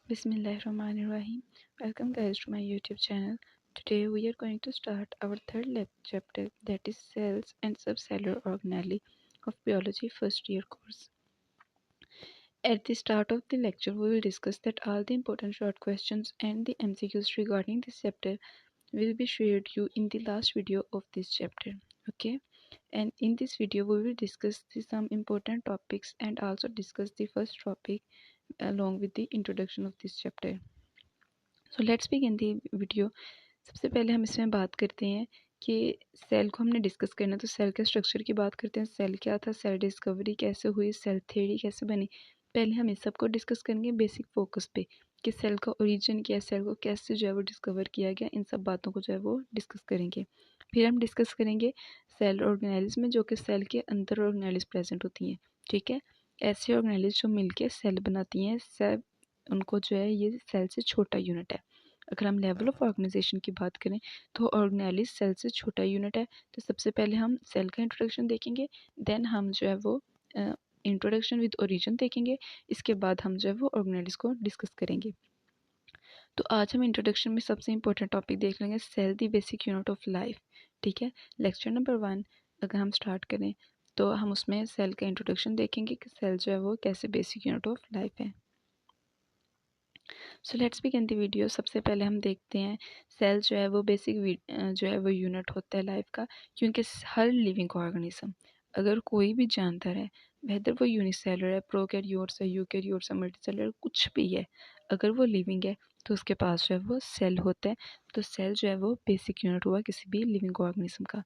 Bismillahirrahmanirrahim. Welcome guys to my YouTube channel. Today we are going to start our third chapter, that is cells and subcellular organelle of biology first year course. At the start of the lecture we will discuss that all the important short questions and the MCQs regarding this chapter will be shared you in the last video of this chapter. Okay, and in this video we will discuss some important topics and also discuss the first topic along with the introduction of this chapter. So let's begin the video. सबसे पहले हम इसमें बात करते हैं कि cell को हमने डिस्कस करना है, तो सेल के स्ट्रक्चर की बात करते हैं। सेल क्या था, सेल डिस्कवरी कैसे हुई, सेल थ्योरी कैसे बनी, पहले हम इस सब को डिस्कस करेंगे बेसिक फोकस पे कि सेल का ओरिजिन क्या है, सेल को कैसे जो है वो डिस्कवर किया गया, इन सब बातों को जो है वो डिस्कस करेंगे। फिर हम डिस्कस करेंगे सेल ऑर्गेनेल्स में, जो कि सेल के अंदर ऑर्गेनेल्स प्रेजेंट होती हैं। ठीक है, ऐसे ऑर्गेनेल्स जो मिलके सेल बनाती हैं, सेल उनको जो है ये सेल से छोटा यूनिट है। अगर हम लेवल ऑफ ऑर्गेनाइजेशन की बात करें तो ऑर्गेनेलिस सेल से छोटा यूनिट है। तो सबसे पहले हम सेल का इंट्रोडक्शन देखेंगे, देन हम जो है वो इंट्रोडक्शन विद ओरिजिन देखेंगे, इसके बाद हम जो है वो ऑर्गेनेलिस को डिस्कस करेंगे। तो आज हम इंट्रोडक्शन में सबसे इंपॉर्टेंट टॉपिक देख लेंगे, cell the basic unit of life. ठीक है, लेक्चर नंबर 1 अगर हम स्टार्ट करें तो हम उसमें सेल का इंट्रोडक्शन देखेंगे कि सेल जो है वो कैसे बेसिक यूनिट ऑफ लाइफ है। So let's begin the video. सबसे पहले हम देखते हैं सेल जो है वो बेसिक जो है वो यूनिट होता है लाइफ का, क्योंकि हर लिविंग ऑर्गेनिज्म, अगर कोई भी जानवर है, वेदर वो यूनिसेलुलर है, प्रोकैरियोट्स है, यूकैरियोट्स है, मल्टीसेलुलर कुछ भी है, अगर वो लिविंग है तो उसके पास जो है वो सेल होता है। तो सेल जो है वो बेसिक यूनिट हुआ किसी भी लिविंग ऑर्गेनिज्म का।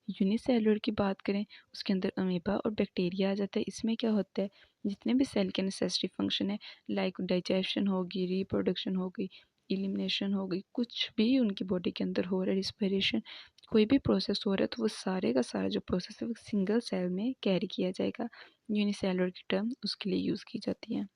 यूनिसेलुलर की बात करें, उसके अंदर अमीबा और बैक्टीरिया आ जाता है। इसमें क्या होता है, जितने भी सेल के नेसेसरी फंक्शन है, लाइक डाइजेशन होगी, रिप्रोडक्शन होगी, एलिमिनेशन होगी, कुछ भी उनकी बॉडी के अंदर हो रहा है, रिस्पिरेशन, कोई भी प्रोसेस हो रहा है, तो वो सारे का सारा जो प्रोसेस है वो सिंगल सेल में कैरी किया जाएगा। यूनिसेलुलर की टर्म उसके लिए यूज़ की जाती है।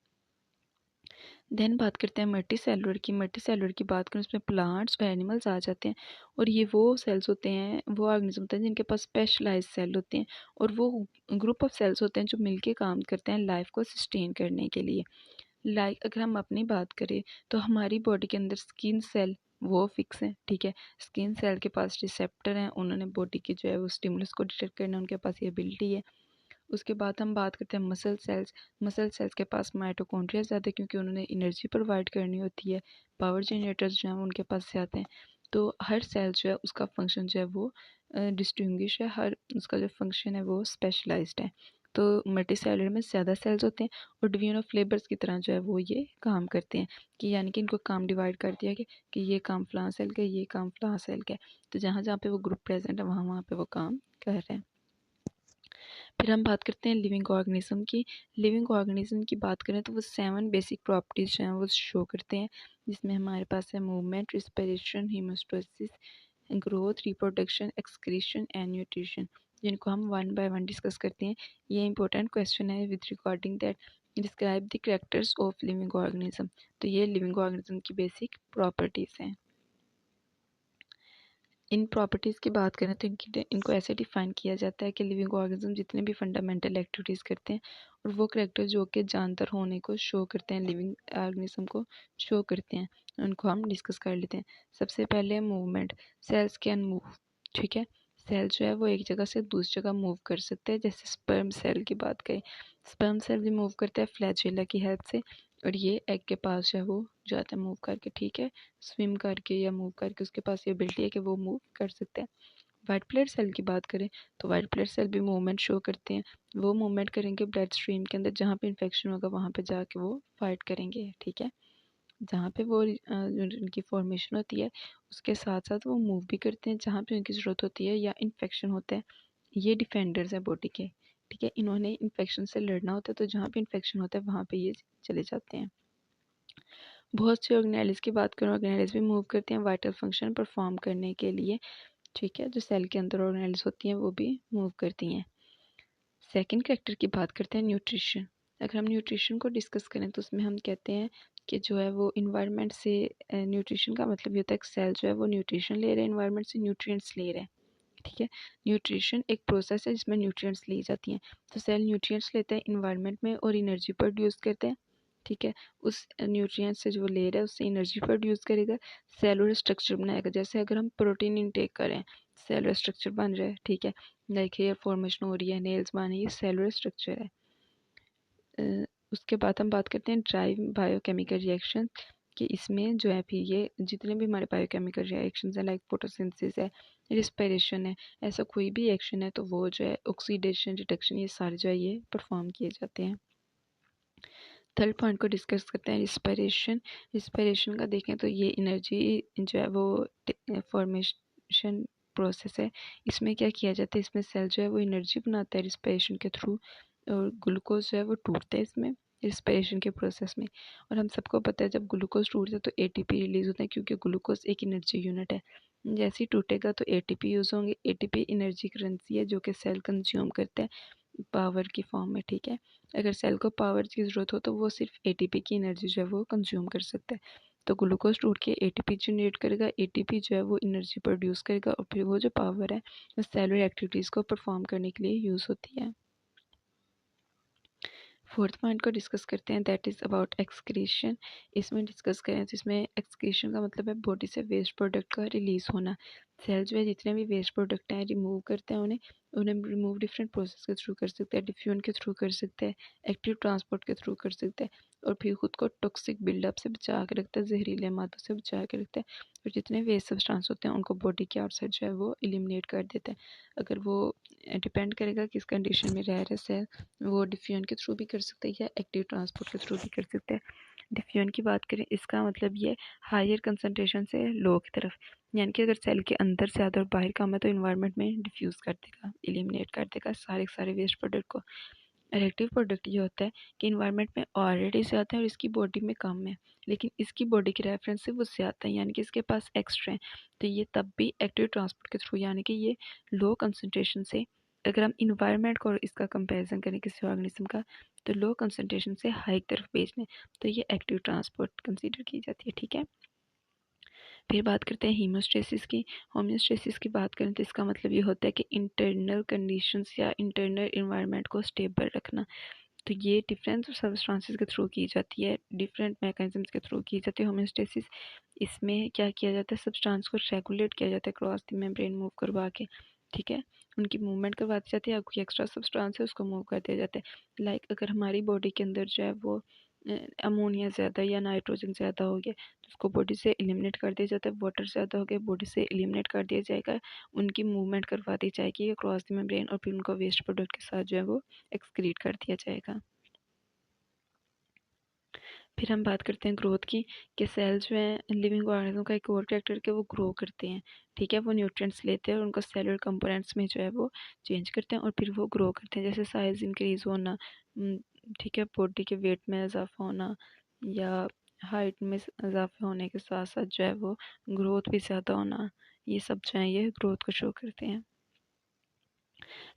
देन बात करते हैं मल्टी सेलुलर की। मल्टी सेलुलर की बात करें, उसमें प्लांट्स और एनिमल्स आ जाते हैं, और ये वो सेल्स होते हैं, वो ऑर्गेनिज्म होते हैं जिनके पास स्पेशलाइज सेल होते हैं, और वो ग्रुप ऑफ सेल्स होते हैं जो मिलके काम करते हैं लाइफ को सस्टेन करने के लिए। लाइक अगर हम अपनी बात करें तो हमारी बॉडी के अंदर स्किन सेल वो फिक्स है। ठीक है, स्किन सेल के पास रिसेप्टर हैं, उन्होंने बॉडी की जो है वो स्टिमुलस को डिटेक्ट करना, उनके पास ये एबिलिटी है। उसके बाद हम बात करते हैं मसल सेल्स। मसल सेल्स के पास माइटोकॉन्ड्रिया ज़्यादा है, क्योंकि उन्होंने एनर्जी प्रोवाइड करनी होती है। पावर जनरेटर्स जो हैं उनके पास से आते हैं। तो हर सेल जो है उसका फंक्शन जो है वो डिस्टिंग्विश है, हर उसका जो फंक्शन है वो स्पेशलाइज्ड है। तो मल्टी सेलुलर में ज़्यादा सेल्स होते हैं, और डिवीजन ऑफ लेबर्स की तरह जो है वो ये काम करते हैं, कि यानी कि इनको काम डिवाइड कर दिया कि ये काम फलां सेल का, ये काम फलां सेल का है। तो जहाँ जहाँ पे वो ग्रुप प्रेजेंट है वहाँ वहाँ पे वो काम कर रहे हैं। फिर हम बात करते हैं लिविंग ऑर्गेनिज्म की। लिविंग ऑर्गेनिज्म की बात करें तो वो 7 बेसिक प्रॉपर्टीज जो हैं वो शो करते हैं, जिसमें हमारे पास है movement, respiration, haemostasis, growth, reproduction, excretion and nutrition, जिनको हम वन बाय वन डिस्कस करते हैं। ये इंपॉर्टेंट क्वेश्चन है with regarding that describe the characters of living organism. तो ये लिविंग ऑर्गेनिज्म की बेसिक प्रॉपर्टीज़ हैं। इन प्रॉपर्टीज़ की बात करें तो इनको ऐसे डिफाइन किया जाता है कि लिविंग ऑर्गेनिज्म जितने भी फंडामेंटल एक्टिविटीज़ करते हैं, और वो करैक्टर जो कि जानदार होने को शो करते हैं, लिविंग ऑर्गेनिज्म को शो करते हैं, उनको हम डिस्कस कर लेते हैं। सबसे पहले मूवमेंट, सेल्स कैन मूव। ठीक है, सेल जो है वो एक जगह से दूसरी जगह मूव कर सकते हैं। जैसे स्पर्म सेल की बात करें, स्पर्म सेल भी मूव करता है फ्लैजेला की हेल्प से, और ये एग के पास जो है वो जाता है मूव करके। ठीक है, स्विम करके या मूव करके, उसके पास ये एबिलिटी है कि वो मूव कर सकते हैं। वाइट ब्लड सेल की बात करें तो वाइट ब्लड सेल भी मूवमेंट शो करते हैं। वो मूवमेंट करेंगे ब्लड स्ट्रीम के अंदर, जहाँ पे इन्फेक्शन होगा वहाँ पे जाके वो फाइट करेंगे। ठीक है, जहाँ पे वो उनकी फॉर्मेशन होती है उसके साथ साथ वो मूव भी करते हैं जहाँ पे उनकी ज़रूरत होती है या इन्फेक्शन होता है। ये डिफेंडर्स हैं बॉडी के। ठीक है, इन्होंने इन्फेक्शन से लड़ना होता है, तो जहाँ पे इन्फेक्शन होता है वहाँ पे ये चले जाते हैं। बहुत से ऑर्गेनेल्स की बात करें, ऑर्गेनेल्स भी मूव करते हैं वाइटल फंक्शन परफॉर्म करने के लिए। ठीक है, जो सेल के अंदर ऑर्गेनेल्स होती हैं वो भी मूव करती हैं। सेकंड कैरेक्टर की बात करते हैं न्यूट्रिशन। अगर हम न्यूट्रिशन को डिस्कस करें तो उसमें हम कहते हैं कि जो है वो इन्वायरमेंट से, न्यूट्रिशन का मतलब ये होता है कि सेल जो है वो न्यूट्रिशन ले रहे हैं, इन्वायरमेंट से न्यूट्रिएंट्स ले रहे हैं। ठीक है, न्यूट्रिशन एक प्रोसेस है जिसमें न्यूट्रिएंट्स ली जाती हैं। तो सेल न्यूट्रिएंट्स लेते हैं इन्वायरमेंट में और एनर्जी प्रोड्यूस करते हैं। ठीक है। उस न्यूट्रिएंट से जो वो ले रहा है उससे एनर्जी प्रोड्यूस करेगा, सेलुलर स्ट्रक्चर बनाएगा। जैसे अगर हम प्रोटीन इनटेक करें, सेलुलर स्ट्रक्चर बन रहा है, ठीक है, लाइक हेयर फॉर्मेशन हो रही है, नेल्स बन रही है, ये सेलुलर स्ट्रक्चर है। उसके बाद हम बात करते हैं ड्राइव बायोकेमिकल रिएक्शन कि इसमें जो है फिर ये जितने भी हमारे बायोकेमिकल रिएक्शंस हैं, लाइक फोटोसिंथेसिस है, रिस्पिरेशन है, ऐसा कोई भी एक्शन है तो वो जो है ऑक्सीडेशन, रिडक्शन, ये सारे जो है ये परफॉर्म किए जाते हैं। थर्ड पॉइंट को डिस्कस करते हैं रिस्पिरेशन। रिस्पिरेशन का देखें तो ये एनर्जी जो है वो फॉर्मेशन प्रोसेस है। इसमें क्या किया जाता है, इसमें सेल जो है वो एनर्जी बनाता है रिस्पिरेशन के थ्रू, और ग्लूकोज जो है वो टूटता है इसमें रिस्पिरेशन के प्रोसेस में। और हम सबको पता है जब ग्लूकोज टूटता है तो एटीपी रिलीज होता है, क्योंकि ग्लूकोज एक एनर्जी यूनिट है। जैसे ही टूटेगा तो एटीपी यूज़ होंगे। एटीपी एनर्जी करेंसी है जो कि सेल कंज्यूम करता है पावर की फॉर्म में, ठीक है। अगर सेल को पावर की ज़रूरत हो तो वो सिर्फ एटीपी की एनर्जी जो है वो कंज्यूम कर सकता है। तो ग्लूकोज टूट के एटीपी जनरेट करेगा, एटीपी जो है वो एनर्जी प्रोड्यूस करेगा, और फिर वो जो पावर है वो सेलुलर एक्टिविटीज़ को परफॉर्म करने के लिए यूज़ होती है। फोर्थ पॉइंट को डिस्कस करते हैं, दैट इज़ अबाउट एक्सक्रीशन। इसमें डिस्कस करें तो इसमें एक्सक्रीशन का मतलब है बॉडी से वेस्ट प्रोडक्ट का रिलीज़ होना। सेल जो है जितने भी वेस्ट प्रोडक्ट हैं रिमूव करते हैं, उन्हें उन्हें रिमूव डिफरेंट प्रोसेस के थ्रू कर सकते हैं, डिफ्यूजन के थ्रू कर सकते हैं, एक्टिव ट्रांसपोर्ट के थ्रू कर सकते हैं, और फिर खुद को टॉक्सिक बिल्डअप से बचा के रखता है, जहरीले मादों से बचा के रखता है। और जितने वेस्ट सब्सटेंस होते हैं उनको बॉडी के आउटसाइड जो है वो एलिमिनेट कर देता है। अगर वो डिपेंड करेगा किस कंडीशन में रह रहे सेल, वो डिफ्यूजन के थ्रू भी कर सकते हैं या एक्टिव ट्रांसपोर्ट के थ्रू भी कर सकते हैं। डिफ्यूजन की बात करें, इसका मतलब ये हायर कंसनट्रेशन से लो की तरफ, यानी कि अगर सेल के अंदर से ज़्यादा और बाहर कम है तो इन्वायरमेंट में डिफ्यूज़ कर देगा, एलिमिनेट कर देगा सारे सारे वेस्ट प्रोडक्ट को। रिएक्टिव प्रोडक्ट ये होता है कि इन्वायरमेंट में ऑलरेडी ज़्यादा है और इसकी बॉडी में कम है, लेकिन इसकी बॉडी के रेफरेंस से वो ज़्यादा है, यानी कि इसके पास एक्स्ट्रा है, तो ये तब भी एक्टिव ट्रांसपोर्ट के थ्रू, यानी कि ये लो कंसनट्रेशन से, अगर हम इन्वायरमेंट को और इसका कंपैरिजन करें किसी ऑर्गेनिज्म का, तो लो कंसनट्रेशन से हाई तरफ भेजने, तो ये एक्टिव ट्रांसपोर्ट कंसीडर की जाती है, ठीक है। फिर बात करते हैं हीमोस्टेसिस की। होम्योस्टेसिस की बात करें तो इसका मतलब ये होता है कि इंटरनल कंडीशंस या इंटरनल इन्वायरमेंट को स्टेबल रखना। तो ये डिफरेंट सब्सटेंसेस के थ्रू की जाती है, डिफरेंट मैकेनिज्म्स के थ्रू की जाती है होम्योस्टेसिस। इसमें क्या किया जाता है, सब्सटेंस को रेगुलेट किया जाता है क्रॉस द मेम्ब्रेन मूव करवा के, ठीक है, उनकी मूवमेंट करवा दी जाती है, कोई एक्स्ट्रा सब्सटेंस है उसको मूव कर दिया जाता है। लाइक अगर हमारी बॉडी के अंदर जो है वो अमोनिया ज़्यादा या नाइट्रोजन ज़्यादा हो गया तो उसको बॉडी से एलिमिनेट कर दिया जाता है, वाटर ज़्यादा हो गया बॉडी से एलिमिनेट कर दिया जाएगा, उनकी मूवमेंट करवा दी जाएगी क्रॉस द मेम्ब्रेन, और फिर उनको वेस्ट प्रोडक्ट के साथ जो है वो एक्सक्रीट कर दिया जाएगा। फिर हम बात करते हैं ग्रोथ की, कि सेल जो है लिविंग ऑर्गेनिज्म का एक और कैरेक्टर के वो ग्रो करते हैं, ठीक है, वो न्यूट्रिएंट्स लेते हैं और उनको सेलुलर कंपोनेंट्स में जो है वो चेंज करते हैं और फिर वो ग्रो करते हैं, जैसे साइज इंक्रीज होना, ठीक है, बॉडी के वेट में इजाफा होना या हाइट में इजाफा होने के साथ साथ जो है वो ग्रोथ भी ज़्यादा होना, ये सब जो है ये ग्रोथ को शो करते हैं।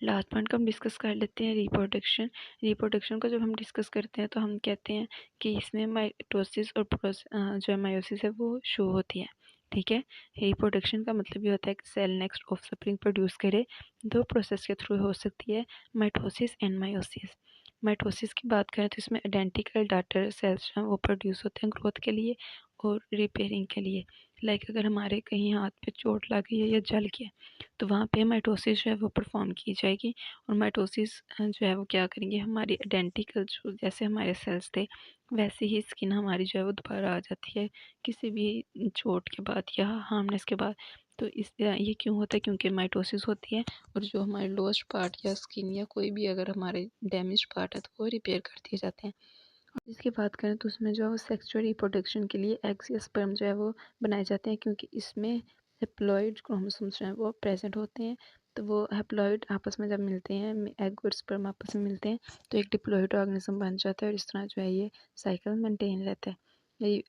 लास्ट पॉइंट को हम डिस्कस कर लेते हैं रिप्रोडक्शन। रिप्रोडक्शन को जब हम डिस्कस करते हैं तो हम कहते हैं कि इसमें माइटोसिस और जो है मायोसिस है वो शो होती है, ठीक है। रिप्रोडक्शन का मतलब ये होता है कि सेल नेक्स्ट ऑफस्प्रिंग प्रोड्यूस करे, दो प्रोसेस के थ्रू हो सकती है, माइटोसिस एंड मायोसिस। माइटोसिस की बात करें तो इसमें आइडेंटिकल डाटर सेल्स जो हैं वो प्रोड्यूस होते हैं ग्रोथ के लिए और रिपेयरिंग के लिए। लाइक अगर हमारे कहीं हाथ पे चोट लग गई है या जल गया तो वहाँ पे माइटोसिस जो है वो परफॉर्म की जाएगी, और माइटोसिस जो है वो क्या करेंगे, हमारी आइडेंटिकल जो जैसे हमारे सेल्स थे वैसे ही स्किन हमारी जो है वो दोबारा आ जाती है किसी भी चोट के बाद या हार्मनेस के बाद। तो इस ये क्यों होता है, क्योंकि माइटोसिस होती है और जो हमारे लोएस्ट पार्ट या स्किन या कोई भी अगर हमारे डैमेज पार्ट है तो वो रिपेयर कर दिए जाते हैं। और इसकी बात करें तो उसमें जो है वो सेक्सुअल रिप्रोडक्शन के लिए एग्स या स्पर्म जो है वो बनाए जाते हैं, क्योंकि इसमें हेप्लॉइड क्रोमोसोम्स जो हैं वो प्रेजेंट होते हैं। तो वो हेप्लॉइड आपस में जब मिलते हैं, एग और स्पर्म आपस में मिलते हैं तो एक डिप्लॉइड ऑर्गेनिज्म बन जाता है, और इस तरह जो है ये साइकिल मेंटेन रहता है।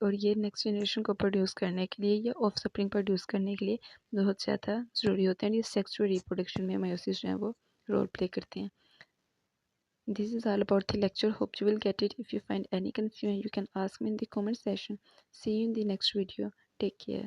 और ये नेक्स्ट जनरेशन को प्रोड्यूस करने के लिए या ऑफ स्प्रिंग प्रोड्यूस करने के लिए बहुत ज़्यादा ज़रूरी होते हैं। ये सेक्सुअल रिप्रोडक्शन में मायोसिस जो है वो रोल प्ले करते हैं। This is all about the lecture. Hope you will get it. If you find any confusion, you can ask me in the comment section. See you in the next video. Take care.